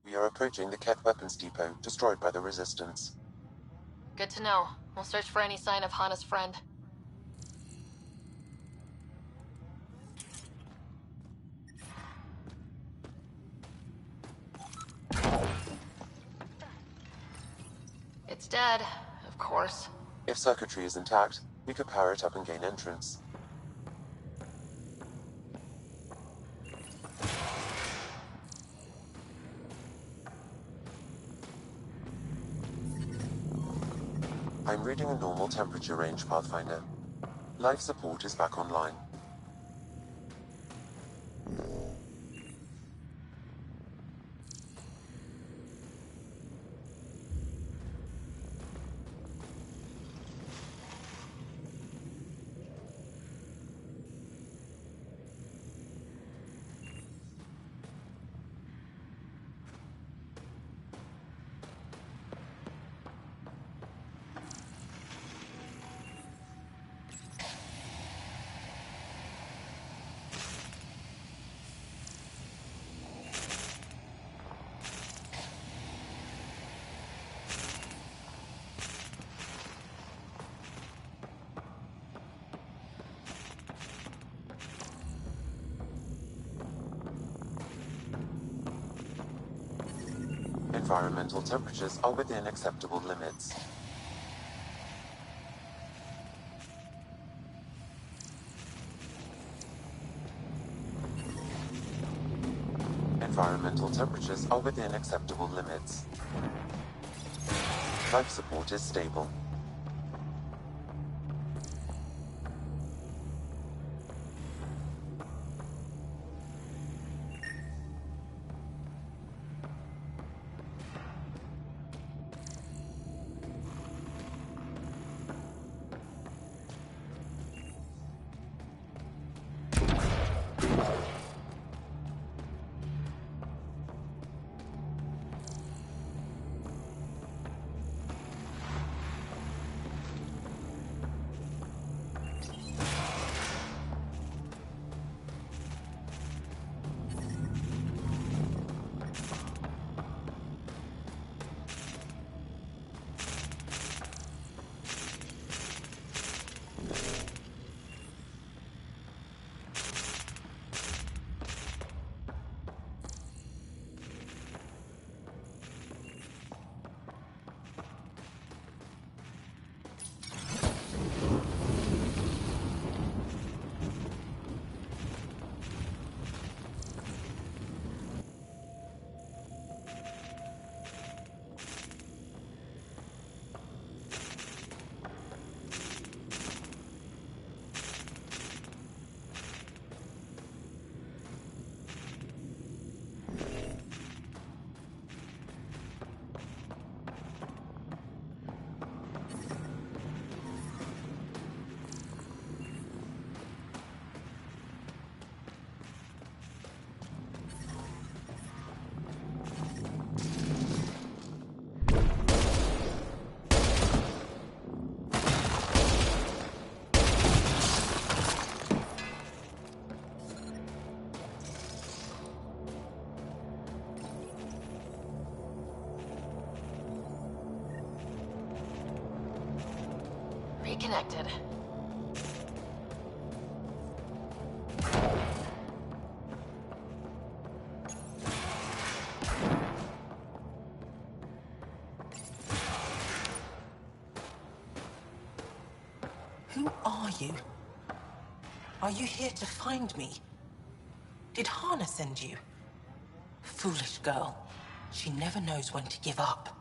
We are approaching the Keth weapons depot, destroyed by the Resistance. Good to know. We'll search for any sign of Hana's friend. It's dead, of course. If circuitry is intact, we could power it up and gain entrance. I'm reading a normal temperature range, Pathfinder. Life support is back online. Environmental temperatures are within acceptable limits. Environmental temperatures are within acceptable limits. Life support is stable. Reconnected. Who are you? Are you here to find me? Did Hana send you? Foolish girl. She never knows when to give up.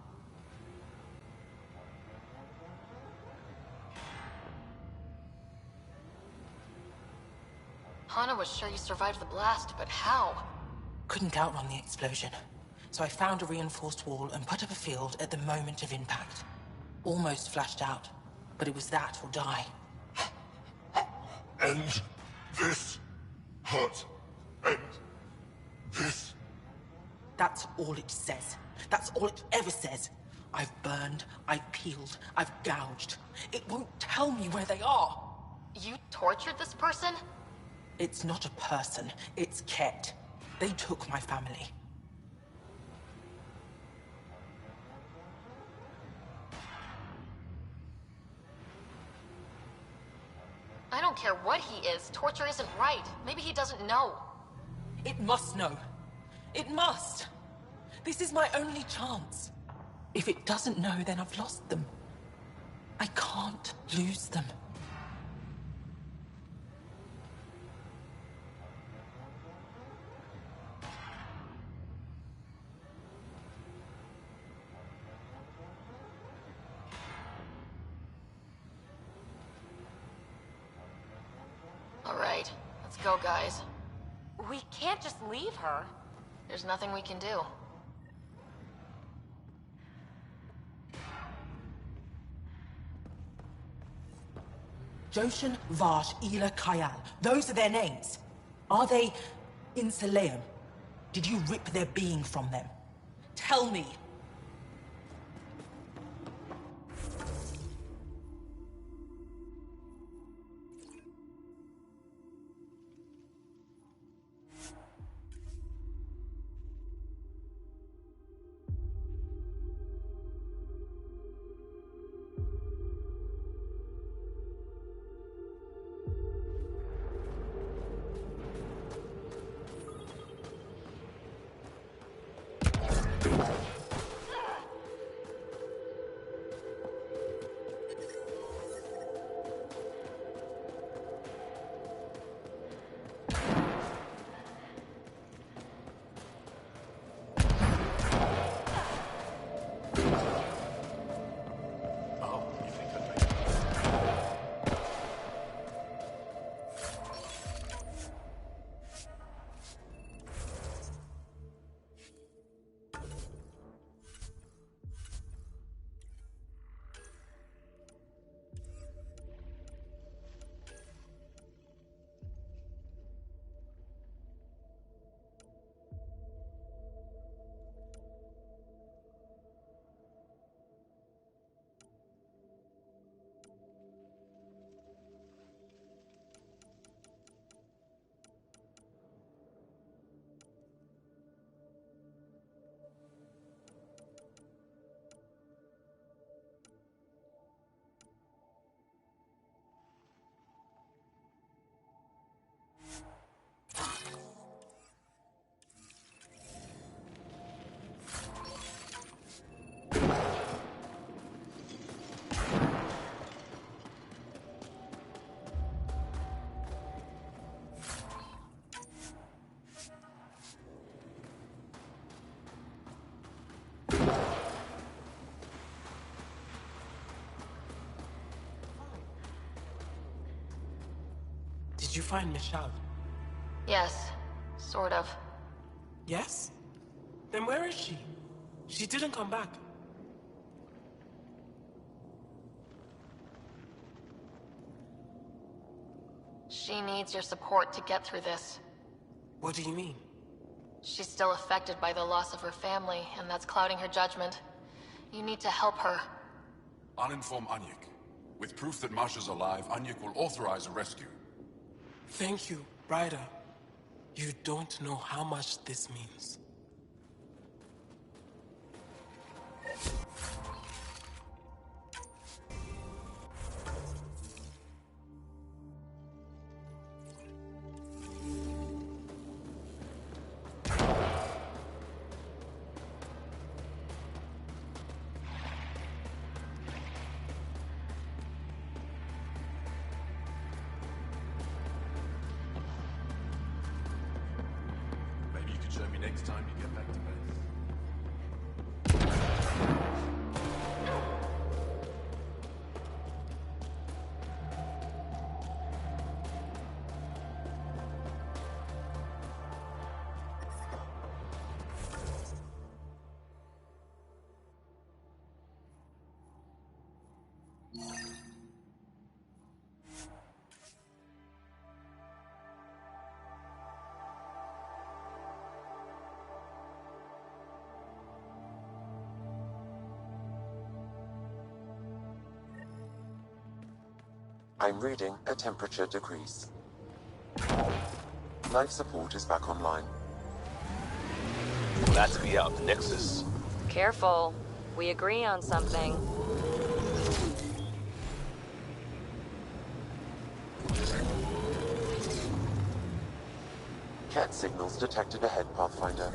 Hana was sure you survived the blast, but how? Couldn't outrun the explosion. So I found a reinforced wall and put up a field at the moment of impact. Almost flashed out, but it was that or die. End this hurt. End this. That's all it says. That's all it ever says. I've burned, I've peeled, I've gouged. It won't tell me where they are. You tortured this person? It's not a person, it's Ket. They took my family. I don't care what he is. Torture isn't right. Maybe he doesn't know. It must know. It must. This is my only chance. If it doesn't know, then I've lost them. I can't lose them. All right, let's go, guys. We can't just leave her. There's nothing we can do. Joshan, Vash, Ela, Kayal. Those are their names. Are they in Saleum? Did you rip their being from them? Tell me. Did you find Michelle? Yes, sort of. Yes? Then where is she? She didn't come back. She needs your support to get through this. What do you mean? She's still affected by the loss of her family, and that's clouding her judgment. You need to help her. I'll inform Anyik. With proof that Masha's alive, Anyik will authorize a rescue. Thank you, Ryder. You don't know how much this means. next time you get back to base. I'm reading a temperature decrease. Life support is back online. Not to be out the Nexus. Careful. We agree on something. Cat signals detected ahead, Pathfinder.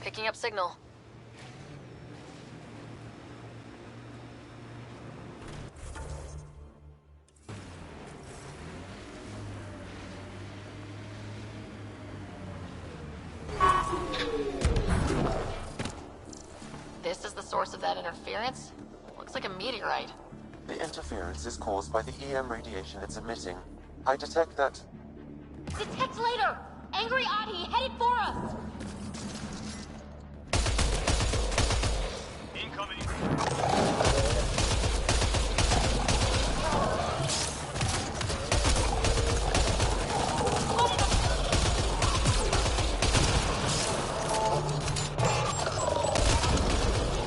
Picking up signal. This is the source of that interference? Looks like a meteorite. The interference is caused by the EM radiation it's emitting. I detect that. Detect later! Angry Audie headed for us!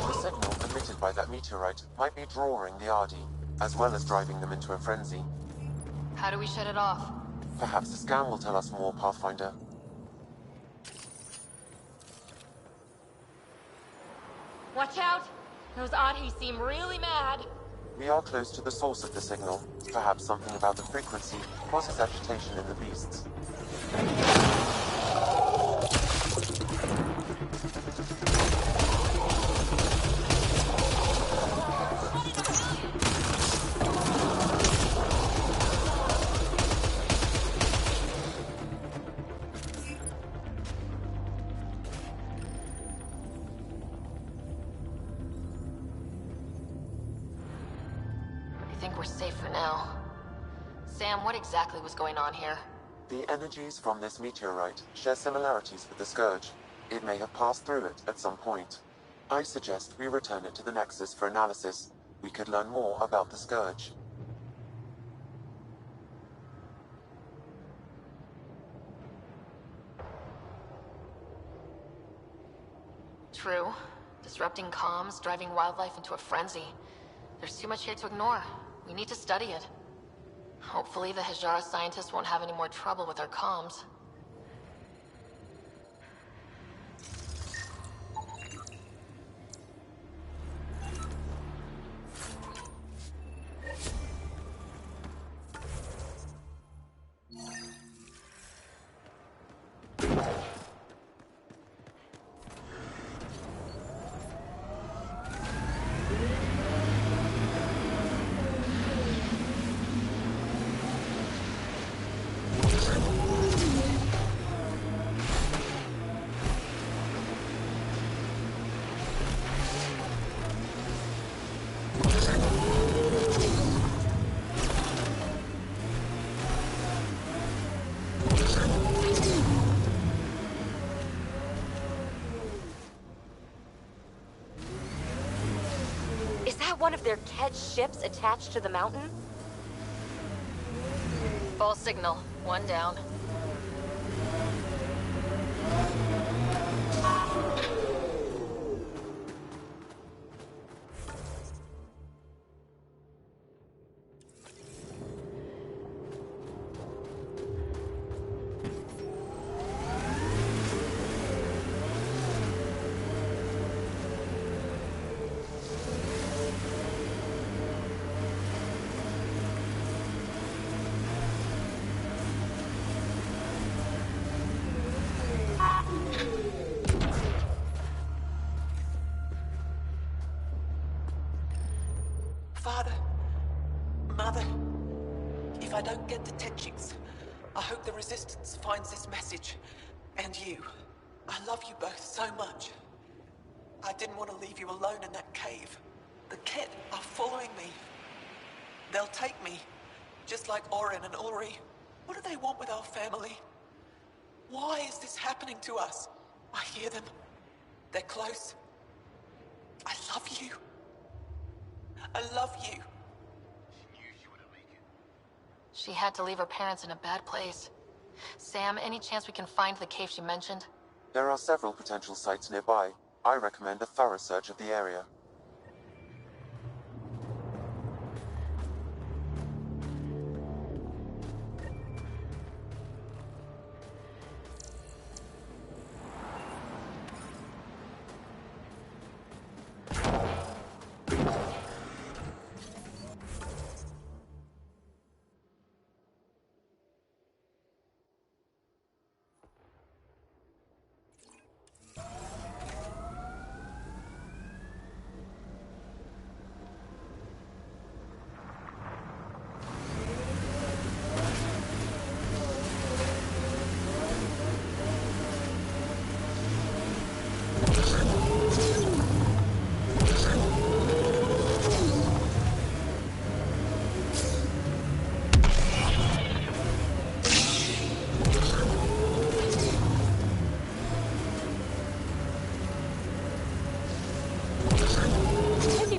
The signal emitted by that meteorite might be drawing the Ardi, as well as driving them into a frenzy. How do we shut it off? Perhaps the scan will tell us more, Pathfinder. Watch out! Those Audis seem really mad. We are close to the source of the signal. Perhaps something about the frequency causes agitation in the beasts. I think we're safe for now. Sam, what exactly was going on here? The energies from this meteorite share similarities with the Scourge. It may have passed through it at some point. I suggest we return it to the Nexus for analysis. We could learn more about the Scourge. True. Disrupting comms, driving wildlife into a frenzy. There's too much here to ignore. We need to study it. Hopefully the Hajara scientists won't have any more trouble with our comms. Is that one of their Kedge ships attached to the mountain? Full signal. One down. Mother, if I don't get the Technics, I hope the Resistance finds this message. And you. I love you both so much. I didn't want to leave you alone in that cave. The Ket are following me. They'll take me, just like Oren and Ulri. What do they want with our family? Why is this happening to us? I hear them. They're close. I love you. I love you. She had to leave her parents in a bad place. Sam, any chance we can find the cave she mentioned? There are several potential sites nearby. I recommend a thorough search of the area.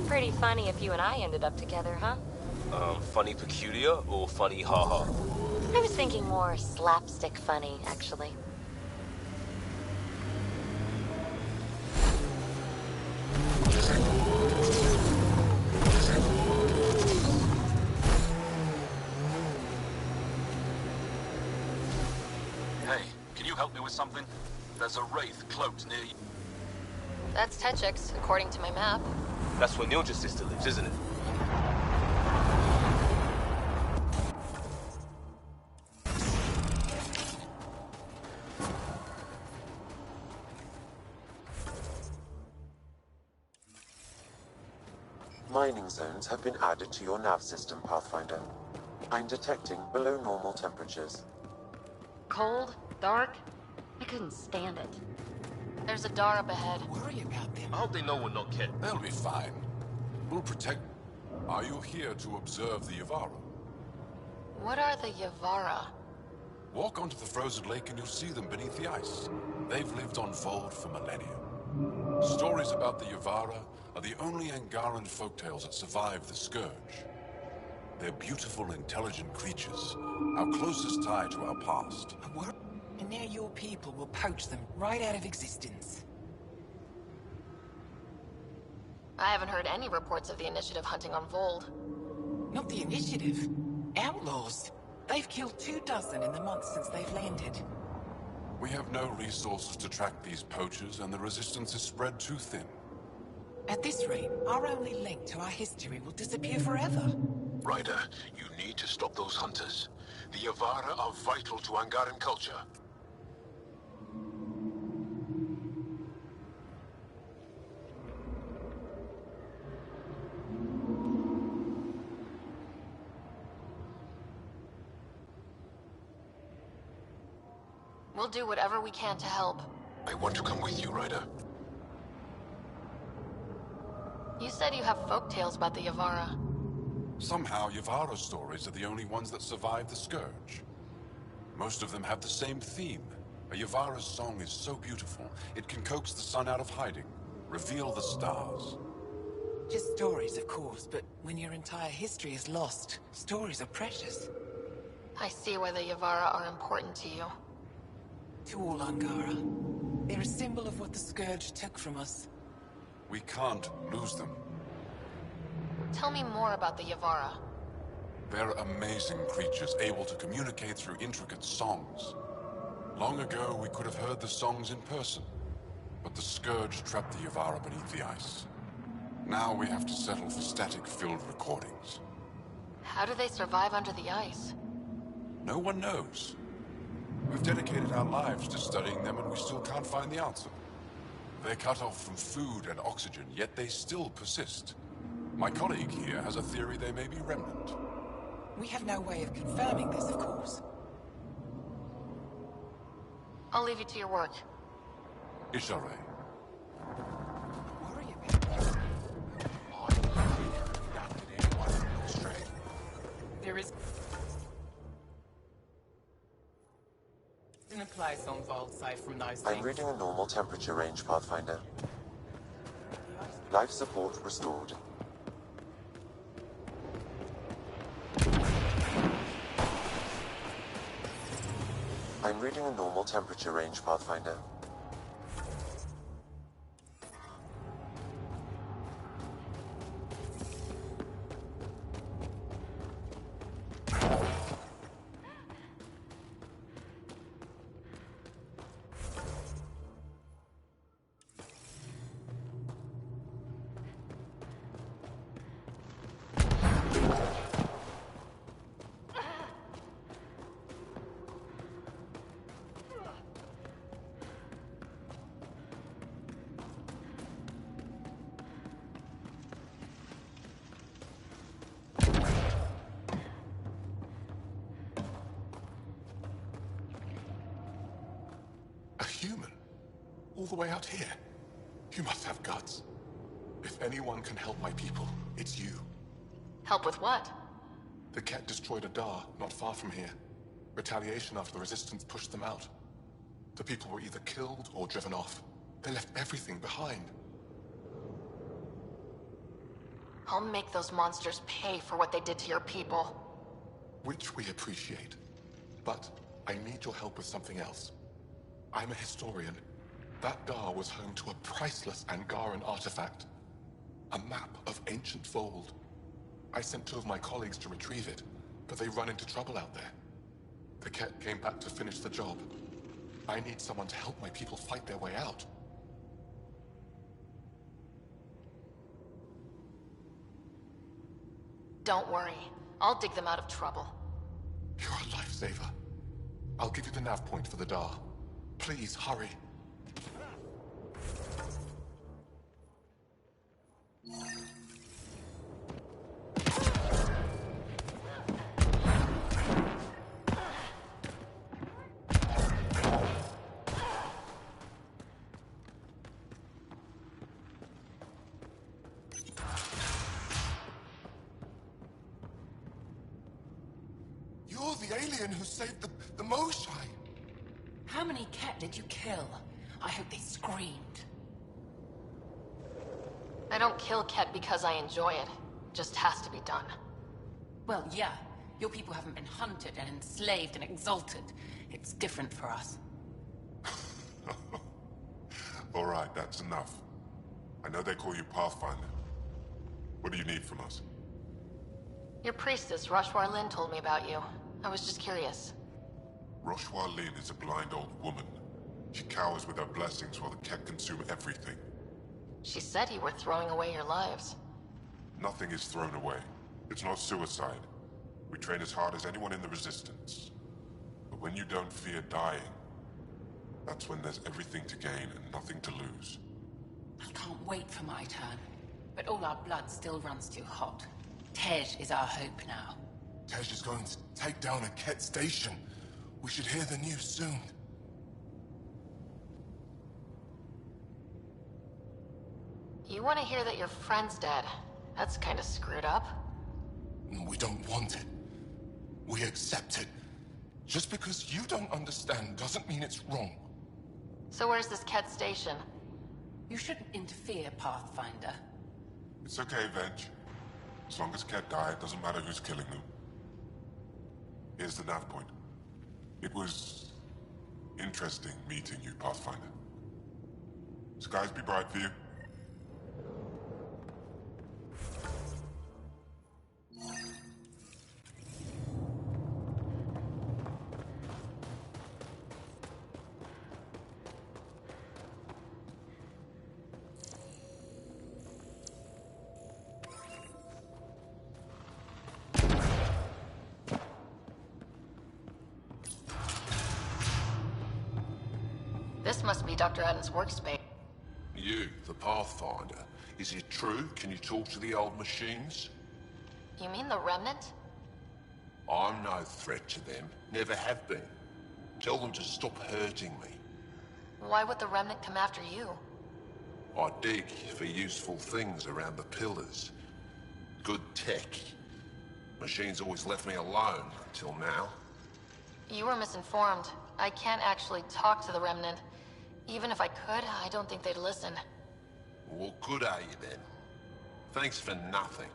Pretty funny if you and I ended up together, huh? Funny peculiar or funny haha? I was thinking more slapstick funny, actually. Hey, can you help me with something? There's a wraith cloaked near you. That's Technics, according to my map. That's where Nilja's sister lives, isn't it? Mining zones have been added to your nav system, Pathfinder. I'm detecting below normal temperatures. Cold? Dark? I couldn't stand it. There's a door up ahead. Worry about them. I hope they know we're not Ket. They'll be fine. We'll protect... Are you here to observe the Yavara? What are the Yavara? Walk onto the frozen lake and you'll see them beneath the ice. They've lived on Vold for millennia. Stories about the Yavara are the only Angaran folktales that survive the Scourge. They're beautiful, intelligent creatures, our closest tie to our past. What? And now your people will poach them right out of existence. I haven't heard any reports of the Initiative hunting on Vold. Not the Initiative. Outlaws. They've killed 24 in the months since they've landed. We have no resources to track these poachers, and the resistance is spread too thin. At this rate, our only link to our history will disappear forever. Ryder, you need to stop those hunters. The Yavara are vital to Angaran culture. We'll do whatever we can to help. I want to come with you, Ryder. You said you have folktales about the Yavara. Somehow, Yavara stories are the only ones that survive the Scourge. Most of them have the same theme. A Yavara's song is so beautiful, it can coax the sun out of hiding, reveal the stars. Just stories, of course, but when your entire history is lost, stories are precious. I see why the Yavara are important to you. To all Angara, they're a symbol of what the Scourge took from us. We can't lose them. Tell me more about the Yavara. They're amazing creatures, able to communicate through intricate songs. Long ago, we could have heard the songs in person, but the Scourge trapped the Yavara beneath the ice. Now we have to settle for static-filled recordings. How do they survive under the ice? No one knows. We've dedicated our lives to studying them, and we still can't find the answer. They're cut off from food and oxygen, yet they still persist. My colleague here has a theory they may be remnant. We have no way of confirming this, of course. I'll leave you to your work. Ishare. Worry about there is an applies on vault side from those I'm things. reading a normal temperature range, Pathfinder. Life support restored. I'm reading a normal temperature range, Pathfinder. A human? All the way out here? You must have guts. If anyone can help my people, it's you. Help with what? The Ket destroyed a Dar not far from here. Retaliation after the Resistance pushed them out. The people were either killed or driven off. They left everything behind. I'll make those monsters pay for what they did to your people. Which we appreciate. But I need your help with something else. I'm a historian. That Dar was home to a priceless Angaran artifact. A map of ancient Fold. I sent 2 of my colleagues to retrieve it, but they run into trouble out there. The Ket came back to finish the job. I need someone to help my people fight their way out. Don't worry. I'll dig them out of trouble. You're a lifesaver. I'll give you the nav point for the Dar. Please, hurry. You're the alien who saved the Moshai. How many Ket did you kill? I hope they screamed. I don't kill Ket because I enjoy it. Just has to be done. Well, yeah. Your people haven't been hunted and enslaved and exalted. It's different for us. All right, that's enough. I know they call you Pathfinder. What do you need from us? Your priestess, Rashwar Lin, told me about you. I was just curious. Roshwa Lin is a blind old woman. She cowers with her blessings while the Ket consume everything. She said you were throwing away your lives. Nothing is thrown away. It's not suicide. We train as hard as anyone in the Resistance. But when you don't fear dying, that's when there's everything to gain and nothing to lose. I can't wait for my turn. But all our blood still runs too hot. Tej is our hope now. Tej is going to take down a Ket station. We should hear the news soon. You want to hear that your friend's dead? That's kind of screwed up. We don't want it. We accept it. Just because you don't understand doesn't mean it's wrong. So where's this Ket station? You shouldn't interfere, Pathfinder. It's okay, Venge. As long as Ket die, it doesn't matter who's killing them. Here's the nav point. It was interesting meeting you, Pathfinder. Skies be bright for you. This must be Dr. Adam's workspace. You, the Pathfinder. Is it true? Can you talk to the old machines? You mean the Remnant? I'm no threat to them. Never have been. Tell them to stop hurting me. Why would the Remnant come after you? I dig for useful things around the pillars. Good tech. Machines always left me alone until now. You were misinformed. I can't actually talk to the Remnant. Even if I could, I don't think they'd listen. What good are you then? Thanks for nothing.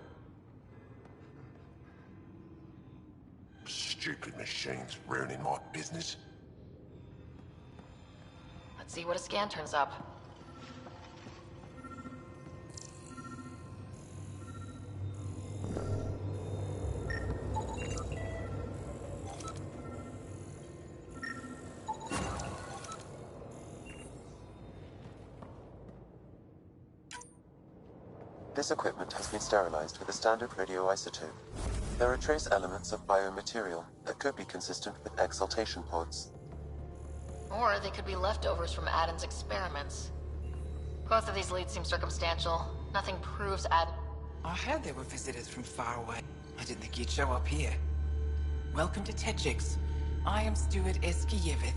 Stupid machines ruining my business. Let's see what a scan turns up. This equipment has been sterilized with a standard radioisotope. There are trace elements of biomaterial that could be consistent with exaltation pods. Or they could be leftovers from Aden's experiments. Both of these leads seem circumstantial. Nothing proves Aden... I heard there were visitors from far away. I didn't think you'd show up here. Welcome to Techix. I am Steward Eskiyevith.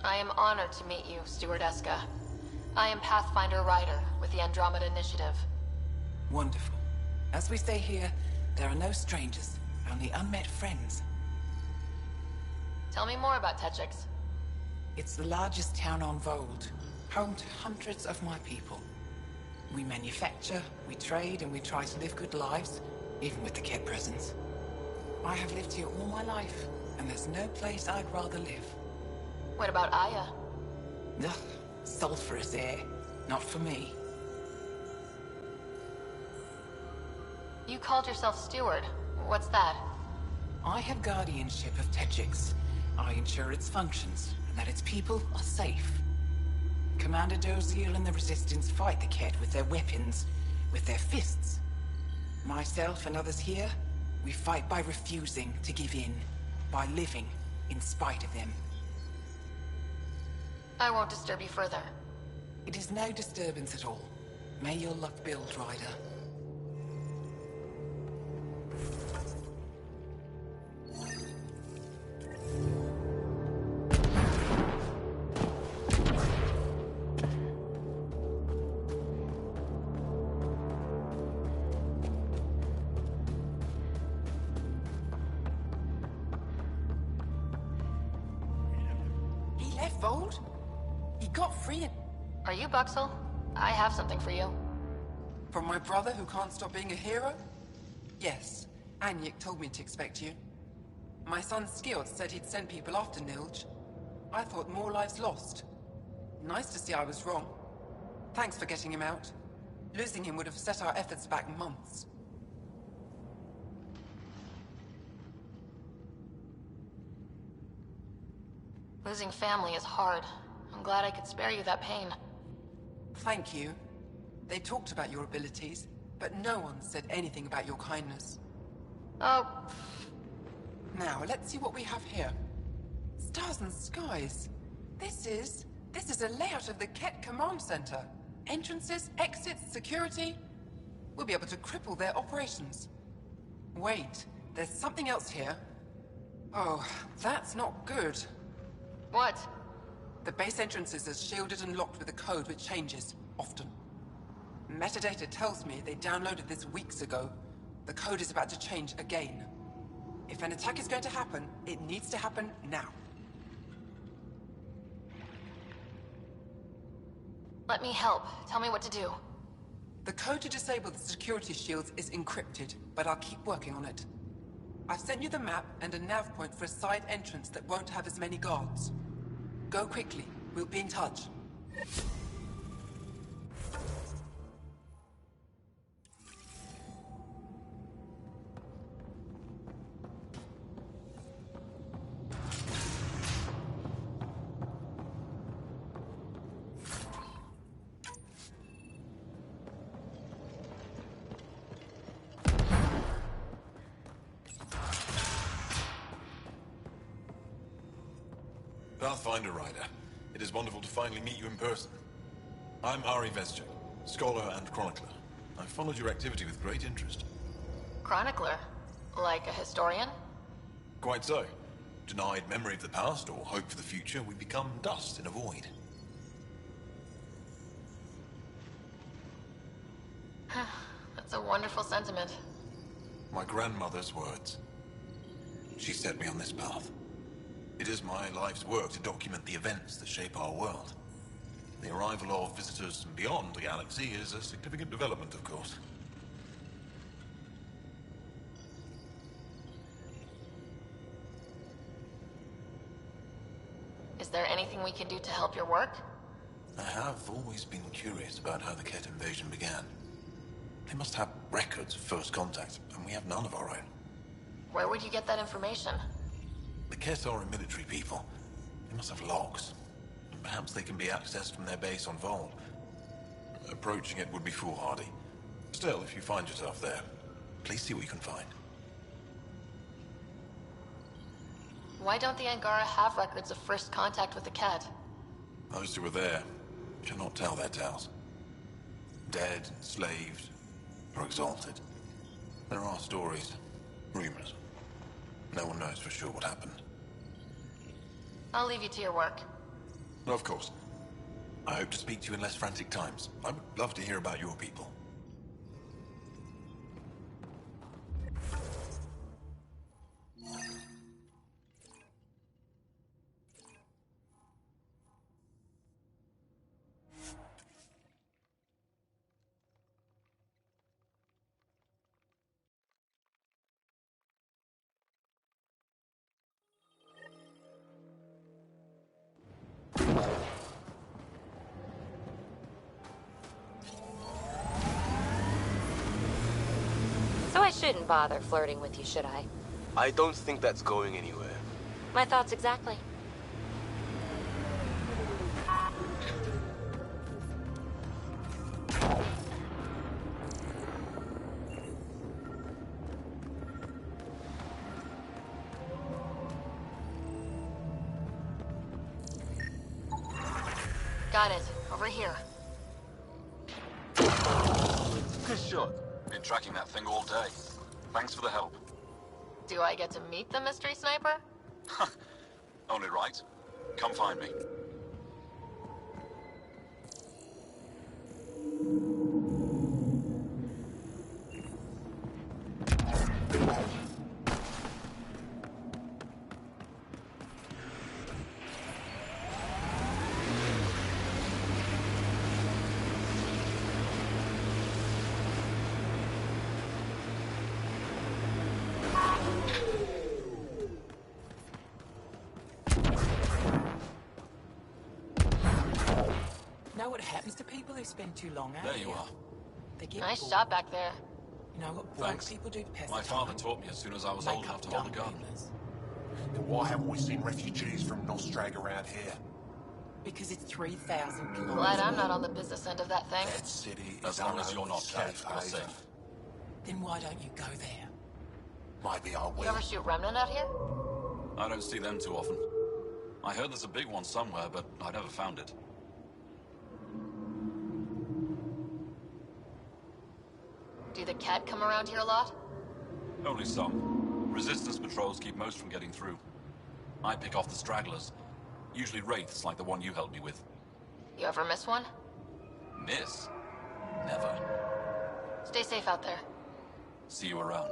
I am honored to meet you, Steward Eska. I am Pathfinder Ryder with the Andromeda Initiative. Wonderful. As we say here, there are no strangers, only unmet friends. Tell me more about Techix. It's the largest town on Vold, home to hundreds of my people. We manufacture, we trade, and we try to live good lives, even with the Ket presence. I have lived here all my life, and there's no place I'd rather live. What about Aya? Ugh, sulfurous air. Not for me. You called yourself Steward. What's that? I have guardianship of Techix. I ensure its functions, and that its people are safe. Commander Doziel and the Resistance fight the Ket with their weapons, with their fists. Myself and others here, we fight by refusing to give in, by living in spite of them. I won't disturb you further. It is no disturbance at all. May your luck build, Ryder. He left Vold? He got free and... Are you Buxel? I have something for you. From my brother who can't stop being a hero? Yes. Anyik told me to expect you. My son Skjord said he'd send people after Nilj. I thought more lives lost. Nice to see I was wrong. Thanks for getting him out. Losing him would have set our efforts back months. Losing family is hard. I'm glad I could spare you that pain. Thank you. They talked about your abilities, but no one said anything about your kindness. Oh, Now, let's see what we have here. Stars and skies. This is a layout of the Ket Command Center. Entrances, exits, security. We'll be able to cripple their operations. Wait, there's something else here. Oh, that's not good. what? The base entrances are shielded and locked with a code which changes, often. Metadata tells me they downloaded this weeks ago. The code is about to change again. If an attack is going to happen, it needs to happen now. Let me help. Tell me what to do. The code to disable the security shields is encrypted, but I'll keep working on it. I've sent you the map and a nav point for a side entrance that won't have as many guards. Go quickly. We'll be in touch. Pathfinder Ryder, it is wonderful to finally meet you in person. I'm Ari Vescher, Scholar and chronicler. I followed your activity with great interest. Chronicler? Like a historian? Quite so. Denied memory of the past or hope for the future, we become dust in a void. That's a wonderful sentiment. My grandmother's words. She set me on this path. It is my life's work to document the events that shape our world. The arrival of visitors from beyond the galaxy is a significant development, of course. Is there anything we can do to help your work? I have always been curious about how the Ket invasion began. They must have records of first contact, and we have none of our own. Where would you get that information? The Ket are a military people. They must have logs. Perhaps they can be accessed from their base on Vol. Approaching it would be foolhardy. Still, if you find yourself there, please see what you can find. Why don't the Angara have records of first contact with the Ket? Those who were there shall not tell their tales. Dead, enslaved, or exalted. There are stories, rumors. No one knows for sure what happened. I'll leave you to your work. Of course. I hope to speak to you in less frantic times. I would love to hear about your people. So I shouldn't bother flirting with you, should I? I don't think that's going anywhere. My thoughts exactly. Got it. Over here. Good shot. Been tracking that thing all day. Thanks for the help. Do I get to meet the mystery sniper? Only right. Come find me. Know what happens to people who spend too long out There here? you are. They get Nice bored. shot back there. You know what bored Thanks. people do to pass My the father time? taught me as soon as I was Make old enough up to hold a dumb gun. rumors. Why haven't we seen refugees from Nostrag around here? Because it's 3,000 kilometers Glad I'm away. not on the business end of that thing. That city As is long our as you're only not safe Ket, you're haven. safe. Then why don't you go there? Maybe I You will. ever shoot Remnant out here? I don't see them too often. I heard there's a big one somewhere, but I never found it. Do the Ket come around here a lot? Only some. Resistance patrols keep most from getting through. I pick off the stragglers. Usually wraiths like the one you helped me with. You ever miss one? Miss? Never. Stay safe out there. See you around.